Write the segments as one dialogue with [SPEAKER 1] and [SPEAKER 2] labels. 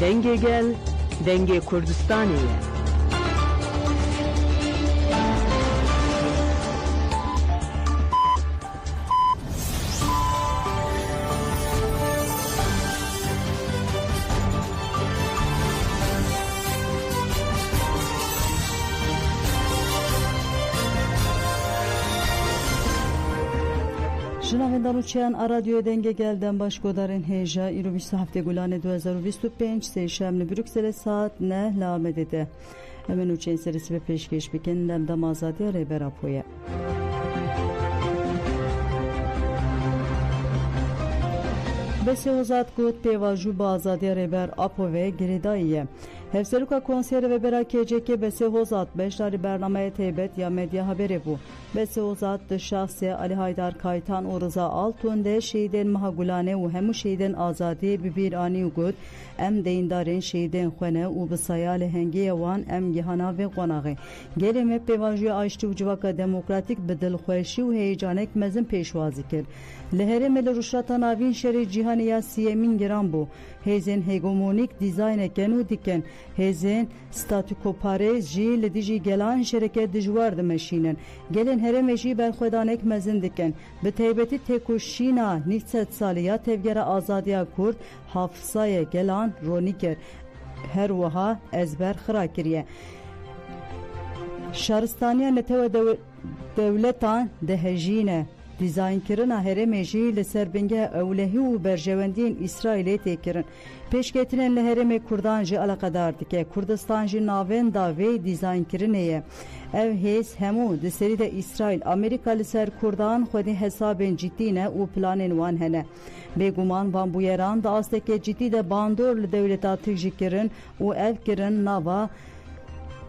[SPEAKER 1] Denge gel, denge Kurdistaniye.
[SPEAKER 2] جنابندان چیان رادیو دنگ گلدن باش گذارن هجا ایرو 20 هفته گلان 2025 سه شام بروکسل ساعت نه لامده ده همین چین سرسی به پیشکش بکن دم آزادی ریبر اپویه بسی وزاد گود پیواجو با آزادی ریبر اپویه گریداییه هفسروکا کنسر و برا کیجه که بسی وزاد بشتاری برنامه تیبت یا مدیا haberi bu. Besi uzat şahsi Ali Haydar Kaytan و Rıza Altunde şehidin mahagulane و همو şehidin azadi bibirani ugud em deyindarin şehidin khone و بسایال هنگی وان em gihana ve qonağı. Gelime pevajuya açtı و civaka demokratik bedel خوشی و heyecanek mezin peşvazi kir. Lehere mel ruşrata navin şeri cihaniya siyemin giran bu. Hezin hegemonik dizayne kenu diken. Hezin statükopare ji lidiji gelan şereket dijwar demeşinen. Gelin heremeji berxwedanek mezin diken. Bi teybeti tekuşina nitset saliya tevgera azadiya kurd hafızaya gelan roniker. Her vaha ezber xira kiriye. Şaristaniya neteve devletan dehejine. دیزاین کردن هرمجی لسربنگه اوله و برجوندین اسرائیل تکرن پیش کتنن لهرم کردان جی علاقدار دیگه کردستان جی ناوین داوی دیزاین کردنیه ev hez hemu de seri de İsrail Amerika liser Kurdan xwedî hesabên cidî ne û planên wan hene bêguman van bûyeran da asteke cidî de bandor li dewleta tîk jî kirin û ev kirin nava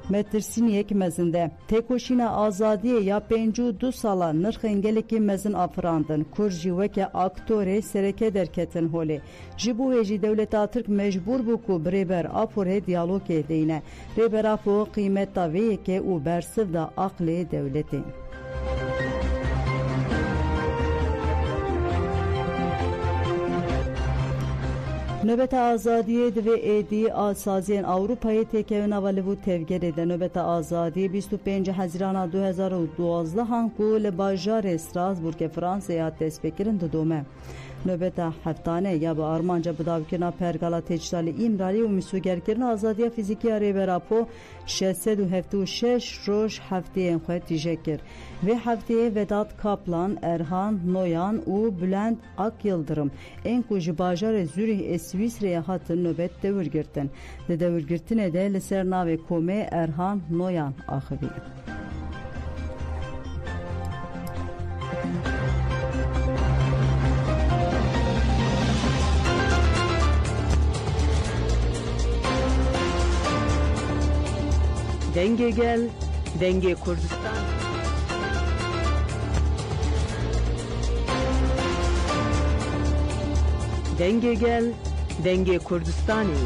[SPEAKER 2] Metirsiniyek mezinde. Tekoşina azadiye ya 52 sala nırxın geleki mezin afrandın. Kurji veke aktore sereke derketin holi. Jibu veji devleta Türk mecbur bu ku breber apore diyalog edeyne. Breber apo kıymet da veke u bersiv da akli devleti. Nöbet azadiye de ve edi asazien Avrupa'yı tekevina valivu tevgere de nöbet azadiye 25 Haziran 2012 hanku le bajar Strasbourg Fransa'ya tespekirin de dome. Nöbet haftane ya ba armanca bidavkina pergala teçtali imrali u misugerkirin azadiye fiziki araberapo 676 roj hafteyen xwe tijekir ve hafteye Vedat Kaplan, Erhan Noyan u Bülent Ak Yıldırım en kuji bajar Zürih Svisre'ye hatın nöbet devir girtin. De devir girtine de lisernave kome Erhan Noyan ahibi.
[SPEAKER 1] Denge gel, denge Kurdistan. Denge gel, denge Kurdistaniye.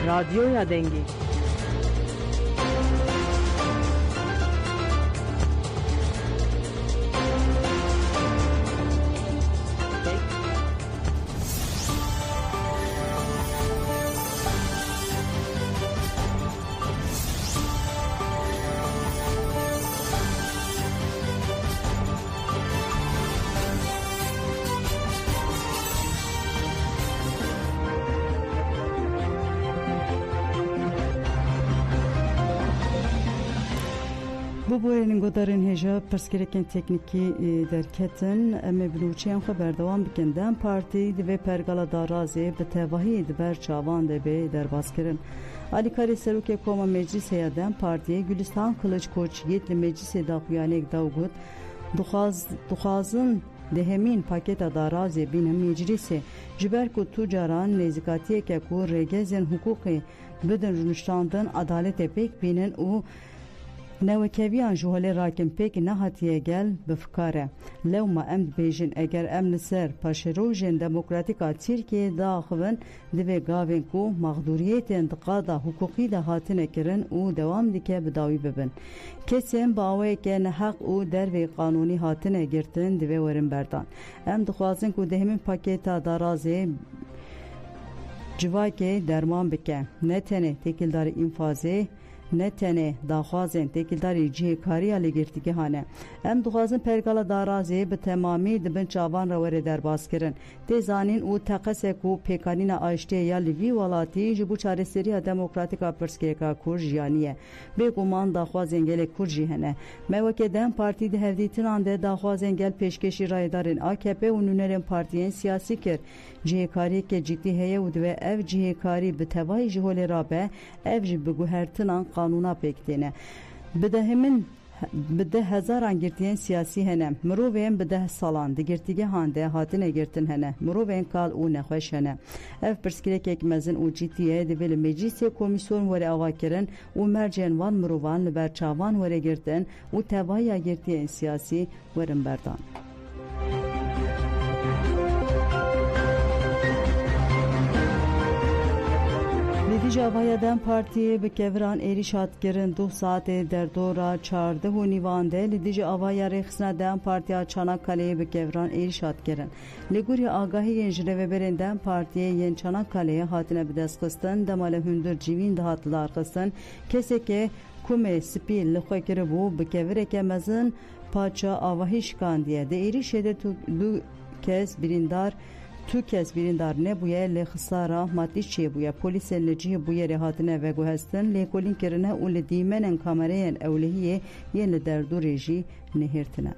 [SPEAKER 1] Radyoya denge.
[SPEAKER 2] Bu boyunun godarın heja perskereken tekniki derketin eme biluçiyan xeberdevan bikinden parti ve pergala darazi ve tevahi ber çavan de be derbaskerin Ali Kari Seruke Koma Meclis Heyaden partiye Gülistan Kılıç Koç yetli meclise dahuyanek davgut duhazın dehemin paketa darazi binem meclisi jiberku tucaran nezikatiye ke ku regezen hukuki bidin rünüştandın adalet epek binin u نوکویان جوهل راکن پیک نهاتیه گل بفکاره لو ما ام بیجن اگر ام نسر پاشروجن دموکراتیکا ترکیه داخون دوی گاوین کو مغدوریت انتقادا حقوقی ده هاتنه کرن او دوام دیکه بداوی ببن کسیم باوی که نحق او دروی قانونی هاتنه گرتن دوی ورن بردان ام دخوازن کو دهمین پاکیتا دارازه جواکه درمان بکن نه تنه تکیلدار انفاظه نه تنه داخوازن تکیلداری جهکاری علی گرتیگه هانه ام دخوازن پرگالا دارازی به تمامی دبن چاوان رو وره در باز کرن تیزانین او تقصه کو پیکانین آشته یا لیوی والاتی جبو چاره سری دموکراتیکا پرسکیکا کورجیانیه به گمان داخوازن گل کورجیهنه موکه دم پارتی ده هفدیتین آنده داخوازن گل پیشکشی رایدارن AKP و نونرین پارتیین سیاسی کر جهکاری که جدی هیه و دوه اف جهکاری به توای جهول رابه اف جبگو هرتنان قانونا پکتینه بده هزاران گرتین سیاسی هنه مروین بده سالان دگرتیگه هانده هاتنه گرتن هنه مروین کال او نخوش هنه اف پرسکرک اکمزن او جیتیه دویل مجلس کمیسیون وره آوا کرن او مرجن وان مروان لبر چاوان وره گرتن او توای گرتین سیاسی ورن بردان لیدیج آوای دم پارتی به کوران ایریشات کرن 2 ساعت در دورا 14 و نیوانده لیدیج آوای رخصنا دم پارتی چاناکاله به کوران ایریشات کرن لگوری آگاهی ینجره و برن دم پارتی ین چاناکاله هاتنه به دست خستن دمال هندر جیوین دهاتلار خستن کسی که کومه سپیل لخواه کرده بو به کوره که مزن پاچا آواهیش کاندیه ده ایریشه ده دو کس بریندار تو کس بریندار نبویه لخسارا مادی چیه بویه پولیس لجیه بویه رهاتنه و گوهستن لیکولین کرنه و لدیمنن کامرین اولهیه ین لدردو ریجی نهیرتنه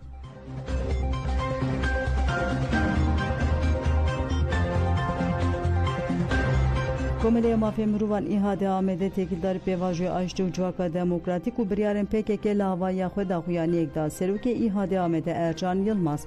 [SPEAKER 2] کومله مافیا مروان ایهاده آمده تکیلدار پیواجوی آشتی و جواکا دموکراتیک و بریارن پیکه که لاوایی خود خویانی اکدا سروک ایهاده آمده ارجان یلماز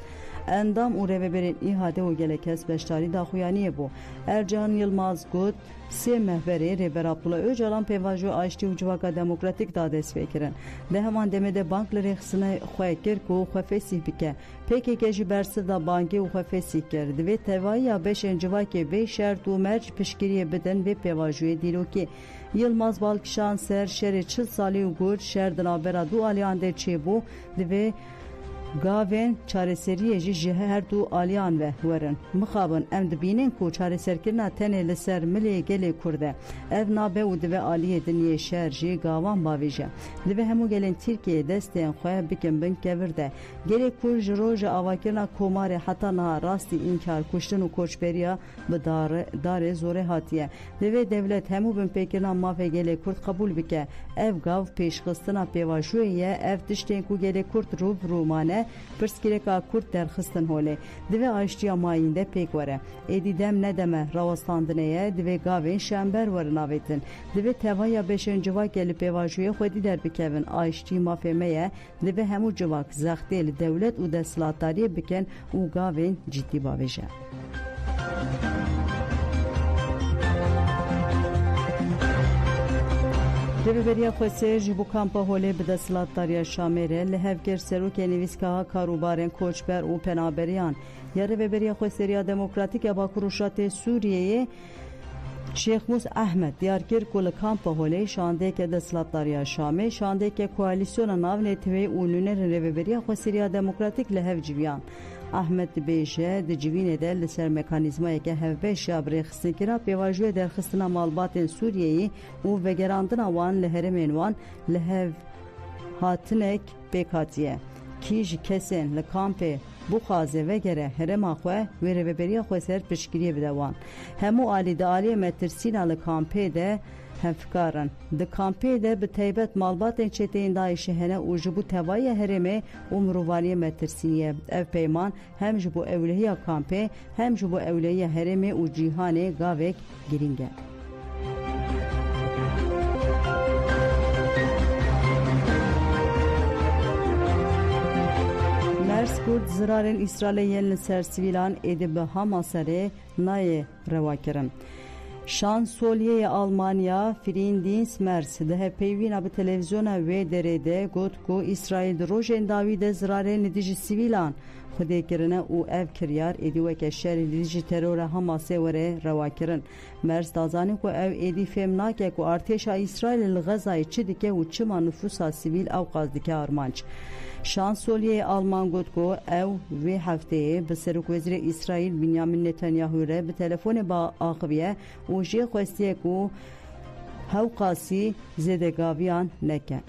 [SPEAKER 2] اندام او رو برین ایهاده و گله کس بشتاری داخویانیه بو ارجان یلماز گود سه محوری ریبر عبدالله اوجالان پیواجوی آشتی و جواکا دموکراتیک دادست فکرن ده همان دمده بانک لرخصنه خواه کرد و خواه فسیح بکه پیکه که جی برسه دا بانکی و خواه فسیح کرد و توایی یا بشن جواکه بی شرط و مرج پشکریه بدن و پیواجوی دیلو که یلماز بالکشان سر شر 40 سالی و گرد شر دنابرا دو آلیان در چه بو دوی گاوین چارەسەریە جی هەر دوو ئالیان وە وەرن مخابن ئەم دبینین کو چارەسەرکردنا tenê li ser milê gelê Kurd e ev nabe û divê aliyê dinyê şer jî gavan bavêje divê hemû gelên Tirkiyeyê destên xwe bikin bin kevir de gelê Kurd ji roja avakirina komarê heta niha rastî înkar kuştin û koçberiya bi darê zorê hatiye divê devlet hemû bin pêkirina mafê gelê Kurd qebûl bike ev gav pêşxistina pêvajoyê ye ev tiştên ku gelê Kurd rûv rûmane پرسکرێکا کورد دەرخستن هۆلێ divê aştiya mayîn de pêk were êdî dem nedeme rawastandinê divê gavên şember werin avêtin divê tevaya beşên civakê li pêvajoyê xwedî derbikevin aştî mafê me ye divê hemû civak zextê li dewlet û desthilatdariyê bikin û gavên cidî bavêje Rêveberiya Xwesê ji bo kampa Holê bi desthilatdariya Şamêrê li hev kir serokê nivîskaha karûbarên koçber û penaberiyan ya Rêveberiya Xweseriya Demokratîk ya Bakur û Şatê Sûriyeyê Şeyx Mus Ahmed diyar kir ku li kampa Holê şandeke desthilatdariya Şamê şandeke koalîsyona navnêtivê û nûnerên Rêveberiya Xweseriya Demokratîk li hev civiyan Ahmed dibêje di civînê de li ser mekanîzmayeke hevbeş ya birêxistinekira pêvajoyê derxistina malbatên Sûriyeyê û vegerandina wan li herêmên wan li hev hatinek pêk hatiye kî ji kesên li kampê bixwaze vegere herêma xwe wê Rêveberiya xwe ser piştgiriyê bide wan hemû alî di aliyê metirsîna li kampê de hevfikarin di kampê de bi taybet malbatên çeteyên Daişê hene û ji bo tevaya herêmê û mirovaniyê metirsîniye ev peyman hem ji bo ewlehiya kampê hem ji bo ewlehiya herêmê û cîhanê gavek girîng e Mers Kurd zirarên İsrailê yên li ser sivîlan êdî bi Hamasê nayê rewa kirin Şansölye Almanya Frindins Mers de peyvina bi televizyona ve derede got ku İsrail rojên Dawî de zirarên li dijî sivîlan xwedêkirine û ev kiryar êdî weke şerê li dijî terora Hamasê were rewakirin. Mers dazanî ku ev êdî fêm nake ku artêşa İsraîlê li Xezayê çi dike û çima nüfusa sivîl ew qas dike armanc. Şansölye Alman got ku ew vê hefteyê bi Serokvezîrê İsraîl Binyamin Netanyahu re bi telefonê axiviye û jê xwestiye ku hewqasî zêdegaviyan neke.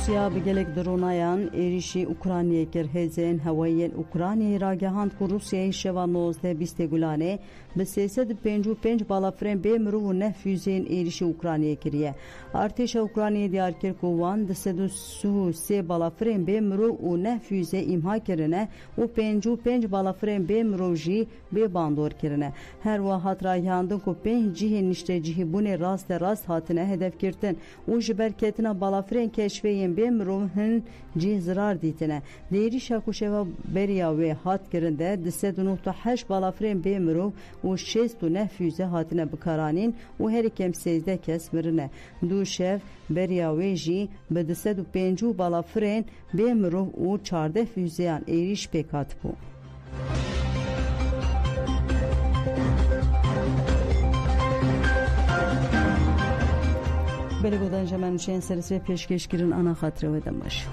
[SPEAKER 2] Rusya bi gelek dronayan êrişî Ukraynayê kir. Hêzên hewayên Ukraynayê ragihand ku Rusyayê şeva 19 Gulanê bi 355 balafirên bê mirov û 9 füzeyên êrişî Ukraynayê kiriye. Artêşa Ukraynayê diyar kir ku wan 333 balafirên bê mirov û 9 füze îmha kirine û 55 balafirên bê mirov jî bê bandor kirine. Her wa hat ragihandin ku 5 cihên niştecihîbûnê rast hatine hedefgirtin û ji ber ketina balafirên keşfeyên bê mirovên cih zirar dîtine. Di êrişa ku şeva beriya wê hat kirin de 398 balafirên bê mirov û 69 füze hatine bikaranîn û herî kem 13 kes mirine. Du şev beriya wê jî bi 205 balafirên bê mirov û 14 füzeyan êriş pêk hatibû. Belê godan jemen şên sersê pêşkêşkirin ana xatirê we de baş.